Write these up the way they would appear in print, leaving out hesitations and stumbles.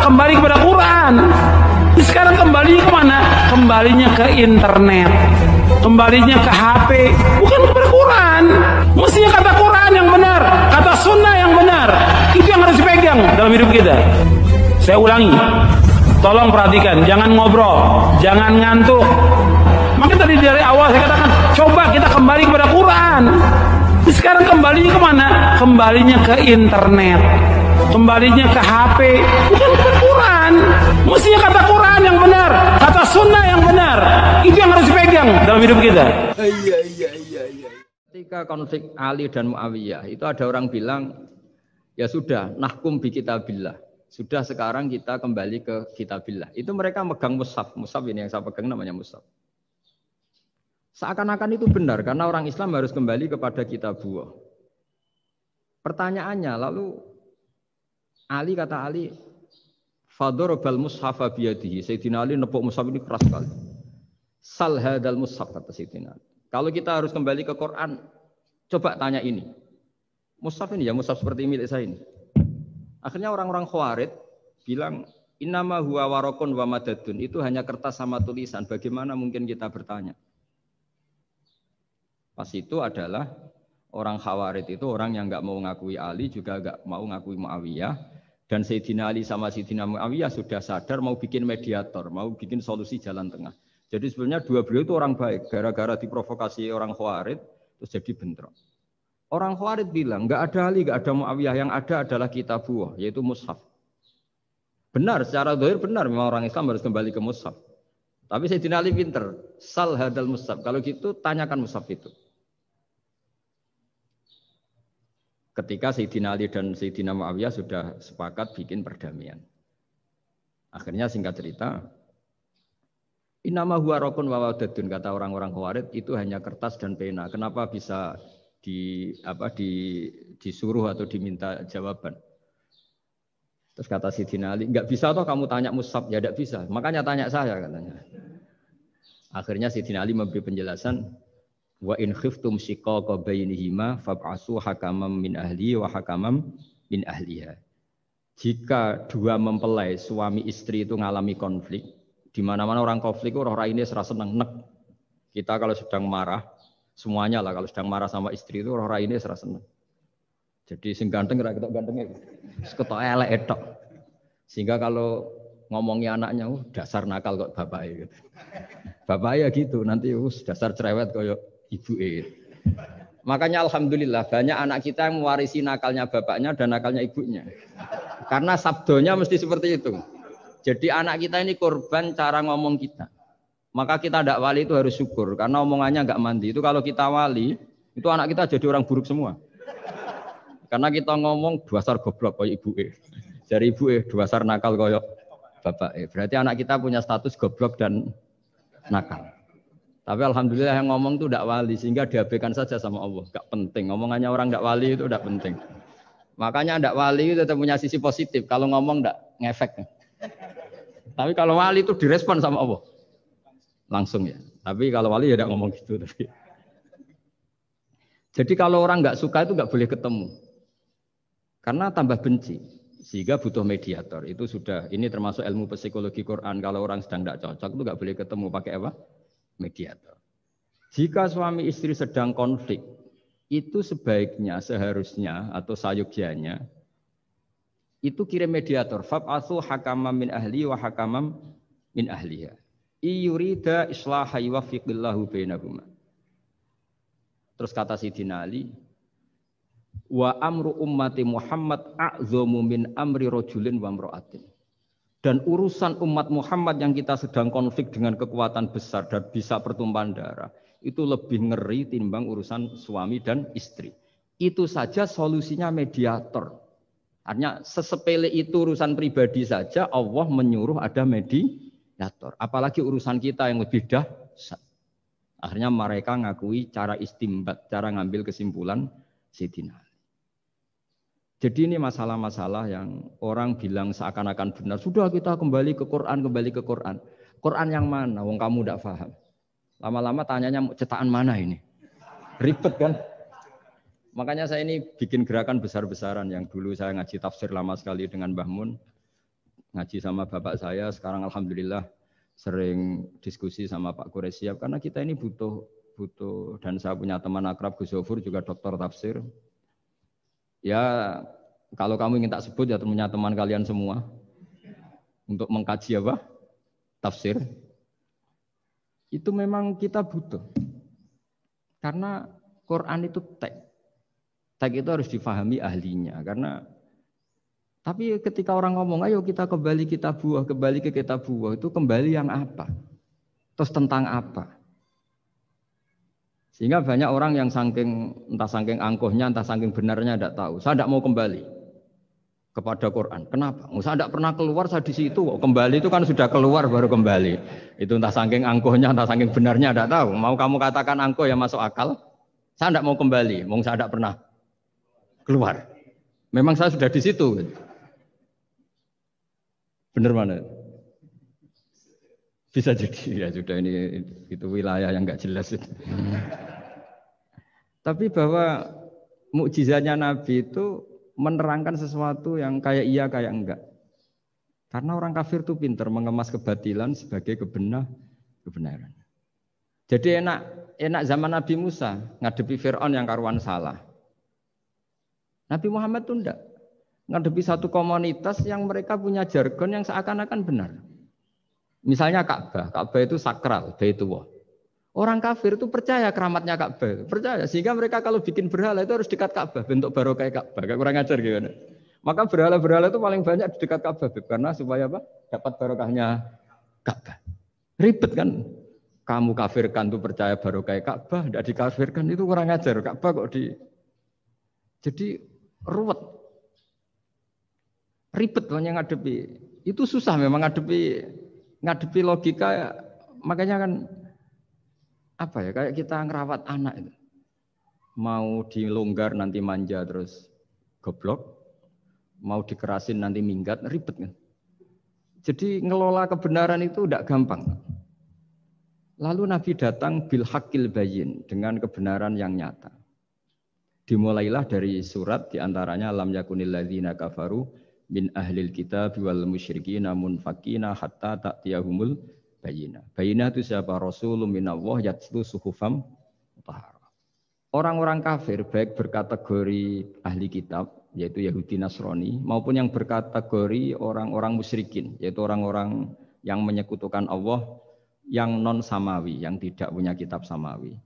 kembali kepada Quran. Sekarang kembalinya kemana? Kembalinya ke internet, kembalinya ke HP, bukan kepada Quran. Mestinya kata Quran yang benar, kata sunnah yang benar. Itu yang harus dipegang dalam hidup kita. Saya ulangi, tolong perhatikan, jangan ngobrol, jangan ngantuk. Maka tadi dari awal saya katakan, coba kita kembali kepada Quran. Sekarang kembalinya kemana? Kembalinya ke internet, kembalinya ke HP, bukan ke Quran. Mestinya kata Quran yang benar, kata sunnah yang benar. Itu yang harus dipegang dalam hidup kita. Ketika konflik Ali dan Muawiyah, itu ada orang bilang, ya sudah, nahkum bi kitabillah. Sudah sekarang kita kembali ke kitabillah. Itu mereka megang mushaf. Mushaf ini yang saya pegang namanya mushaf. Seakan-akan itu benar, karena orang Islam harus kembali kepada kitabullah. Pertanyaannya, lalu Ali kata Ali, fadorobal mushafa biyadihi. Sayyidina Ali nepuk mushaf ini keras sekali. Sal hadal mushaf, kata Sayyidina Ali. Kalau kita harus kembali ke Quran, coba tanya ini. Mushaf ini ya, mushaf seperti milik saya ini. Akhirnya orang-orang Khawarij bilang, innama huwa warokun wa madadun. Itu hanya kertas sama tulisan. Bagaimana mungkin kita bertanya? Pas itu adalah orang Khawarij itu orang yang nggak mau ngakui Ali, juga nggak mau ngakui Muawiyah. Dan Sayyidina Ali sama Sayyidina Muawiyah sudah sadar mau bikin mediator, mau bikin solusi jalan tengah. Jadi sebenarnya dua beliau itu orang baik. Gara-gara diprovokasi orang Khawarij, terus jadi bentrok. Orang Khawarij bilang, nggak ada Ali, nggak ada Muawiyah, yang ada adalah kitabullah, yaitu mushaf. Benar, secara zahir benar, memang orang Islam harus kembali ke mushaf. Tapi Sayyidina Ali pinter, sal hadal mushaf. Kalau gitu, tanyakan mushaf itu. Ketika Sayyidina Ali dan Sayyidina Muawiyah sudah sepakat bikin perdamaian. Akhirnya singkat cerita, innama huwa rokun wa wadadun, kata orang-orang Khawarij, itu hanya kertas dan pena. Kenapa bisa disuruh atau diminta jawaban? Terus kata Sayyidina Ali, enggak bisa toh kamu tanya mushaf, ya enggak bisa. Makanya tanya saya, katanya. Akhirnya Sayyidina Ali memberi penjelasan, wa in khiftum shiqaqa bainihima fab'asu hakamam min ahli wa hakamam min ahliha. Jika dua mempelai suami istri itu ngalami konflik, di mana-mana orang konflik orang ini serasa seneng nek. Kita kalau sedang marah, semuanya lah kalau sedang marah sama istri itu orang ini serasa seneng. Jadi sing ganteng ora ketok gantenge. Ketok elek etok. Sehingga kalau ngomongi anaknya, dasar nakal kok bapaknya gitu. Bapaknya gitu, nanti dasar cerewet koyo ibuke. Makanya alhamdulillah banyak anak kita yang mewarisi nakalnya bapaknya dan nakalnya ibunya. Karena sabdonya mesti seperti itu. Jadi anak kita ini korban cara ngomong kita. Maka kita tidak wali itu harus syukur karena omongannya nggak mandi. Itu kalau kita wali, itu anak kita jadi orang buruk semua. Karena kita ngomong dasar goblok koyo ibuke. Dari ibuke dasar nakal koyo bapake. Berarti anak kita punya status goblok dan nakal. Tapi alhamdulillah yang ngomong itu tidak wali sehingga diabaikan saja sama Allah. Gak penting. Ngomongannya orang tidak wali itu tidak penting. Makanya tidak wali itu tetap punya sisi positif. Kalau ngomong tidak ngefek. Tapi kalau wali itu direspon sama Allah. Langsung ya. Tapi kalau wali ya tidak ngomong gitu. Tapi. Jadi kalau orang nggak suka itu nggak boleh ketemu. Karena tambah benci. Sehingga butuh mediator. Itu sudah. Ini termasuk ilmu psikologi Quran. Kalau orang sedang tidak cocok itu nggak boleh ketemu. Pakai apa? Mediator. Jika suami istri sedang konflik, itu sebaiknya, seharusnya atau sayugyanya itu kirim mediator. Fab'atsu hakamam min ahli wa hakamam min ahliha. Iyurida islaha yuwaffiqillahu bainahuma. Terus kata Sayyidina Ali, wa amru ummati Muhammad a'dzamu min amri rajulin wa imra'atin. Dan urusan umat Muhammad yang kita sedang konflik dengan kekuatan besar dan bisa pertumpahan darah, itu lebih ngeri timbang urusan suami dan istri. Itu saja solusinya mediator. Artinya sesepele itu urusan pribadi saja Allah menyuruh ada mediator. Apalagi urusan kita yang lebih dahsyat. Akhirnya mereka ngakui cara istimbat, cara ngambil kesimpulan Sayyidina Ali. Jadi ini masalah-masalah yang orang bilang seakan-akan benar. Sudah kita kembali ke Quran, kembali ke Quran. Quran yang mana? Wong kamu tidak paham. Lama-lama tanyanya cetakan mana ini? Ribet kan? Makanya saya ini bikin gerakan besar-besaran yang dulu saya ngaji tafsir lama sekali dengan Mbah Mun. ngaji sama bapak saya, sekarang alhamdulillah sering diskusi sama Pak Quraisyab karena kita ini butuh dan saya punya teman akrab Gus Zofur juga doktor tafsir. Ya kalau kamu ingin tak sebut ya punya teman kalian semua untuk mengkaji apa? Tafsir. Itu memang kita butuh. Karena Quran itu teks. Teks itu harus difahami ahlinya karena tapi ketika orang ngomong, ayo kita kembali ke kitab buah, itu kembali yang apa? Terus tentang apa? Sehingga banyak orang yang entah saking angkuhnya, entah saking benarnya tidak tahu. Saya tidak mau kembali kepada Quran. Kenapa? Saya tidak pernah keluar, saya di situ. Kembali itu kan sudah keluar baru kembali. Itu entah saking angkuhnya, entah saking benarnya tidak tahu. Mau kamu katakan angkuh ya masuk akal. Saya tidak mau kembali, saya tidak pernah keluar. Memang saya sudah di situ. Benar mana? Bisa jadi ya sudah ini itu wilayah yang nggak jelas itu. Tapi bahwa mukjizatnya Nabi itu menerangkan sesuatu yang kayak iya kayak enggak. Karena orang kafir itu pintar mengemas kebatilan sebagai kebenaran. Jadi enak zaman Nabi Musa ngadepi Fir'aun yang karuan salah. Nabi Muhammad itu enggak. Ngadepi satu komunitas yang mereka punya jargon yang seakan-akan benar. Misalnya Ka'bah itu sakral, Baitullah. Orang kafir itu percaya keramatnya Ka'bah, percaya sehingga mereka kalau bikin berhala itu harus dekat Ka'bah, bentuk barokah Ka'bah. Kayak kurang ajar gimana? Maka berhala-berhala itu paling banyak di dekat Ka'bah karena supaya apa? Dapat barokahnya Ka'bah. Ribet kan? Kamu kafirkan tuh percaya barokah Ka'bah, tidak dikafirkan itu kurang ajar. Ka'bah kok jadi ruwet. Ribet banyak ngadepi. Itu susah memang ngadepi logika. Makanya kan apa ya kayak kita ngerawat anak itu. Mau dilonggar nanti manja terus goblok. Mau dikerasin nanti minggat, ribet kan. Jadi ngelola kebenaran itu tidak gampang. Lalu Nabi datang bil haqqil bayyin dengan kebenaran yang nyata. Dimulailah dari surat diantaranya lam yakunil ladzina kafaru min ahlil kitab wal musyrikin munfakina hatta ta'tiyahumul bayyinah. Bayyinah itu siapa? Rasulun minallah yatlu suhufam mutahharah. Orang-orang kafir baik berkategori ahli kitab yaitu Yahudi Nasrani maupun yang berkategori orang-orang musyrikin yaitu orang-orang yang menyekutukan Allah yang non samawi, yang tidak punya kitab samawi.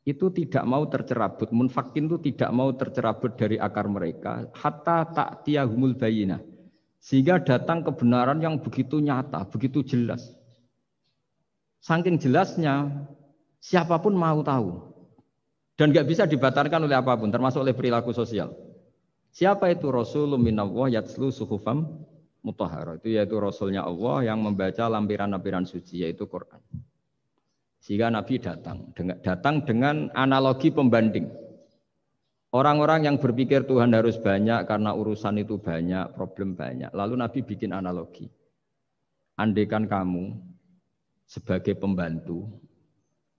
Itu tidak mau tercerabut, munfakin itu tidak mau tercerabut dari akar mereka hatta ta'tiyahumul bayyinah. Sehingga datang kebenaran yang begitu nyata, begitu jelas. Saking jelasnya siapapun mau tahu. Dan enggak bisa dibatalkan oleh apapun, termasuk oleh perilaku sosial. Siapa itu Rasulun minallah yatslu suhufam mutahharah? Itu yaitu Rasulnya Allah yang membaca lampiran-lampiran suci yaitu Quran. Sehingga Nabi datang dengan analogi pembanding. Orang-orang yang berpikir Tuhan harus banyak karena urusan itu banyak, problem banyak. Lalu Nabi bikin analogi. Andaikan kamu sebagai pembantu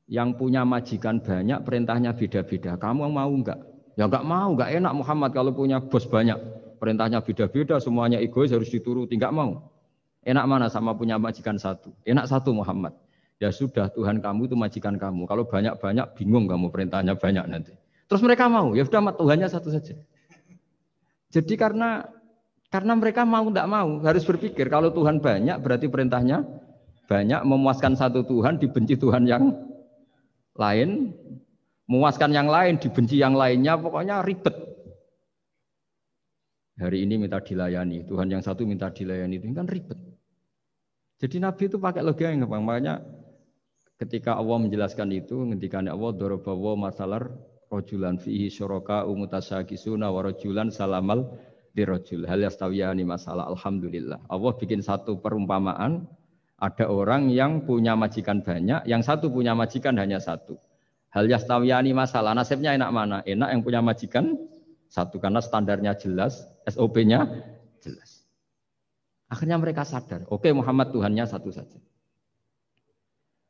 yang punya majikan banyak, perintahnya beda-beda. Kamu mau enggak? Ya enggak mau, enggak enak Muhammad kalau punya bos banyak. Perintahnya beda-beda, semuanya egois harus dituruti, enggak mau. Enak mana sama punya majikan satu? Enak satu Muhammad. Ya sudah Tuhan kamu itu majikan kamu. Kalau banyak-banyak bingung kamu perintahnya banyak nanti. Terus mereka mau, ya sudah Tuhannya satu saja. Jadi karena mereka mau tidak mau harus berpikir kalau Tuhan banyak berarti perintahnya banyak, memuaskan satu Tuhan dibenci Tuhan yang lain, memuaskan yang lain dibenci yang lainnya, pokoknya ribet. Hari ini minta dilayani, Tuhan yang satu minta dilayani, itu kan ribet. Jadi Nabi itu pakai logika yang gampang. Makanya ketika Allah menjelaskan itu, ketika Allah dorobawa masalar rojulan fihi syuraka umutasakisuna wa rojulan salamal dirojul hal yastawiyani masalah. Alhamdulillah. Allah bikin satu perumpamaan, ada orang yang punya majikan banyak, yang satu punya majikan hanya satu. Hal yastawiyani masalah. Nasibnya enak mana? Enak yang punya majikan satu karena standarnya jelas, SOP-nya jelas. Akhirnya mereka sadar, oke Muhammad Tuhannya satu saja.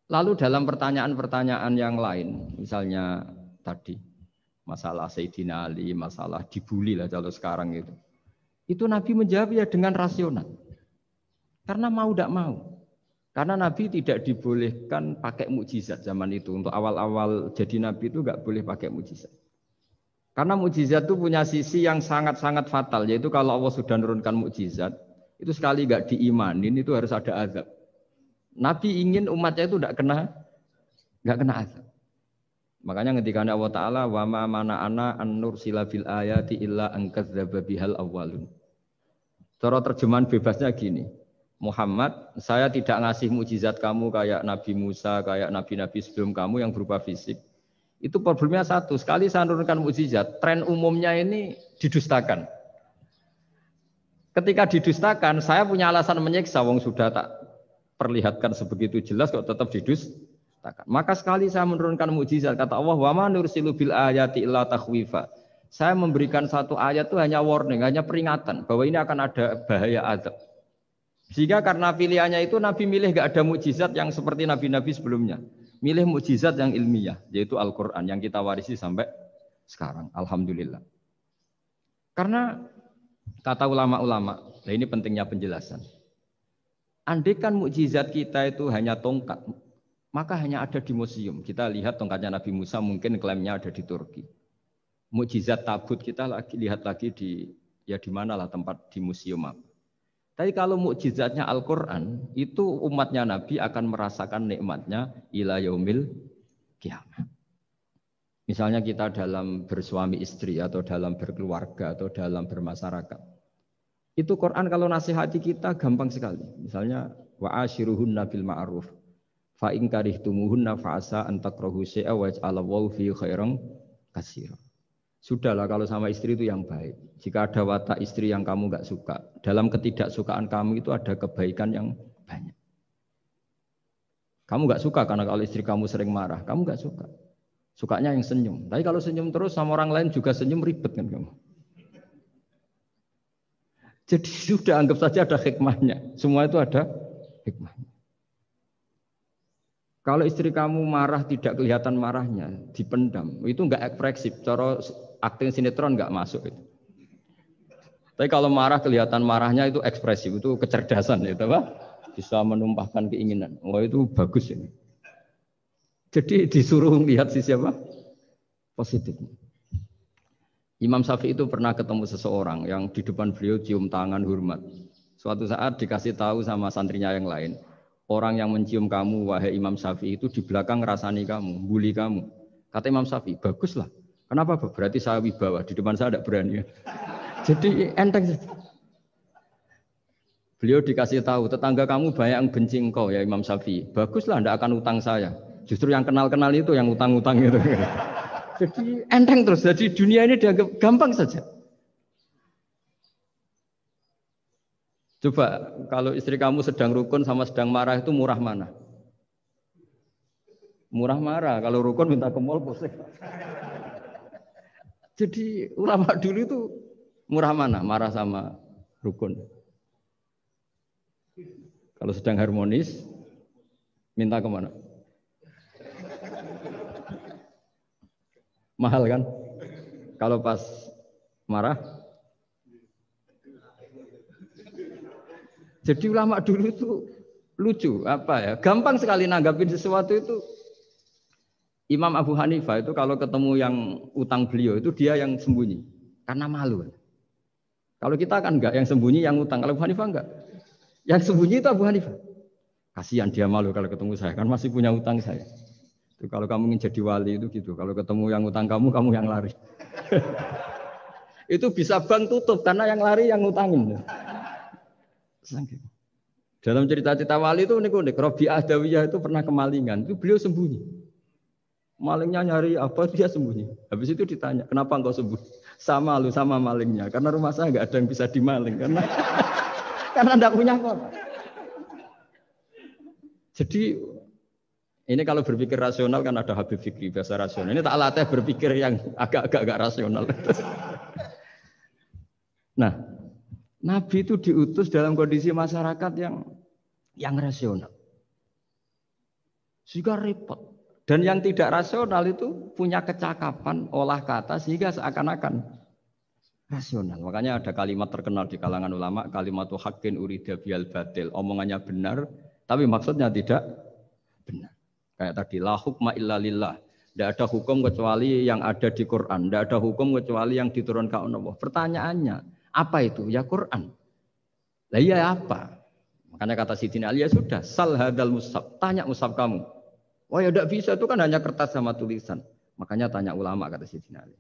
Lalu dalam pertanyaan-pertanyaan yang lain, misalnya tadi masalah Sayyidina Ali, masalah dibully lah kalau sekarang itu Nabi menjawab ya dengan rasional. Karena mau tidak mau. Karena Nabi tidak dibolehkan pakai mukjizat zaman itu. Untuk awal-awal jadi Nabi itu nggak boleh pakai mukjizat. Karena mukjizat itu punya sisi yang sangat-sangat fatal. Yaitu kalau Allah sudah menurunkan mukjizat, itu sekali nggak diimanin itu harus ada azab. Nabi ingin umatnya itu nggak kena azab. Makanya ketika Allah Ta'ala wa ma mana'ana an nursila bil ayati illa an kadzdzaba bihal awwalun. Cara terjemahan bebasnya gini. Muhammad, saya tidak ngasih mukjizat kamu kayak Nabi Musa, kayak nabi-nabi sebelum kamu yang berupa fisik. Itu problemnya satu, sekali saya menurunkan mukjizat, tren umumnya ini didustakan. Ketika didustakan, saya punya alasan menyiksa, wong sudah tak perlihatkan sebegitu jelas kok tetap didustakan. Maka sekali saya menurunkan mukjizat, kata Allah, wa ma nursilu bil ayati illa takhwifa. Saya memberikan satu ayat itu hanya warning, hanya peringatan bahwa ini akan ada bahaya azab. Sehingga karena pilihannya itu Nabi milih gak ada mukjizat yang seperti nabi-nabi sebelumnya. Milih mukjizat yang ilmiah, yaitu Al-Quran yang kita warisi sampai sekarang. Alhamdulillah. Karena kata ulama-ulama, nah ini pentingnya penjelasan. Andaikan mukjizat kita itu hanya tongkat, maka hanya ada di museum. Kita lihat tongkatnya Nabi Musa mungkin klaimnya ada di Turki. Mukjizat tabut kita lihat lagi di mana lah tempat di museum apa. Tapi kalau mukjizatnya Al-Quran, itu umatnya Nabi akan merasakan nikmatnya ila yaumil kiamah. Misalnya kita dalam bersuami istri atau dalam berkeluarga atau dalam bermasyarakat. Itu Quran kalau nasihati kita gampang sekali. Misalnya wa ashiruhunna bil ma'ruf fa in karihtumuhunna fa asa an takrahu syai'a wa yaj'alallahu fi khairan katsira. Sudahlah kalau sama istri itu yang baik. Jika ada watak istri yang kamu enggak suka, dalam ketidaksukaan kamu itu ada kebaikan yang banyak. Kamu enggak suka karena kalau istri kamu sering marah, kamu enggak suka. Sukanya yang senyum. Tapi kalau senyum terus sama orang lain juga senyum, ribet kan kamu. Jadi sudah anggap saja ada hikmahnya. Semua itu ada hikmahnya. Kalau istri kamu marah tidak kelihatan marahnya, dipendam, itu enggak ekspresif. Cara akting sinetron enggak masuk itu. Tapi kalau marah kelihatan marahnya itu ekspresif, itu kecerdasan itu Pak. Bisa menumpahkan keinginan. Oh itu bagus ini. Jadi disuruh lihat sisi apa? Positif. Imam Syafi'i itu pernah ketemu seseorang yang di depan beliau cium tangan hormat. Suatu saat dikasih tahu sama santrinya yang lain. Orang yang mencium kamu, wahai Imam Syafi'i itu di belakang ngerasani kamu, bully kamu. Kata Imam Syafi'i, baguslah. Kenapa? Berarti saya wibawa, di depan saya tidak berani. Jadi enteng saja. Beliau dikasih tahu, tetangga kamu banyak yang benci engkau ya Imam Syafi'i. Baguslah, tidak akan utang saya. Justru yang kenal-kenal itu yang utang-utang itu. Jadi enteng terus, jadi dunia ini dianggap gampang saja. Coba kalau istri kamu sedang rukun sama sedang marah itu murah mana? Murah marah, kalau rukun minta ke mall pusing. Jadi ulama dulu itu murah mana? Marah sama rukun. Kalau sedang harmonis minta ke mana? Mahal kan? Kalau pas marah. Jadi ulama dulu itu lucu, apa ya? Gampang sekali nanggapin sesuatu itu. Imam Abu Hanifah itu kalau ketemu yang utang beliau itu dia yang sembunyi karena malu. Kalau kita kan enggak, yang sembunyi yang utang. Kalau Abu Hanifah enggak. Yang sembunyi itu Abu Hanifah. Kasihan dia malu kalau ketemu saya, kan masih punya utang saya. Itu kalau kamu ingin jadi wali itu gitu. Kalau ketemu yang utang kamu yang lari. Itu bisa bank tutup karena yang lari yang ngutangin. Dalam cerita-cerita wali itu unik-unik. Rabi'ah Adawiyah itu pernah kemalingan. Itu beliau sembunyi. Malingnya nyari apa, dia sembunyi. Habis itu ditanya, kenapa engkau sembunyi? Sama lu, sama malingnya. Karena rumah saya nggak ada yang bisa dimaling. Karena enggak punya apa-apa. Jadi ini kalau berpikir rasional kan ada Habib Fikri, bahasa rasional. Ini tak latih berpikir yang agak rasional. Nah, Nabi itu diutus dalam kondisi masyarakat yang rasional. Sehingga repot. Dan yang tidak rasional itu punya kecakapan olah kata sehingga seakan-akan rasional. Makanya ada kalimat terkenal di kalangan ulama, kalimatu haqqin urida bihal batil. Omongannya benar, tapi maksudnya tidak benar. Kayak tadi, la hukma illa lillah. Tidak ada hukum kecuali yang ada di Quran. Tidak ada hukum kecuali yang diturunkan Allah. Pertanyaannya, apa itu? Ya Quran. Lah iya apa? Makanya kata Sidina Ali, ya sudah, sal hadal mushaf. Tanya mushaf kamu. Wah ya tidak bisa, itu kan hanya kertas sama tulisan. Makanya tanya ulama, kata Sidina Ali.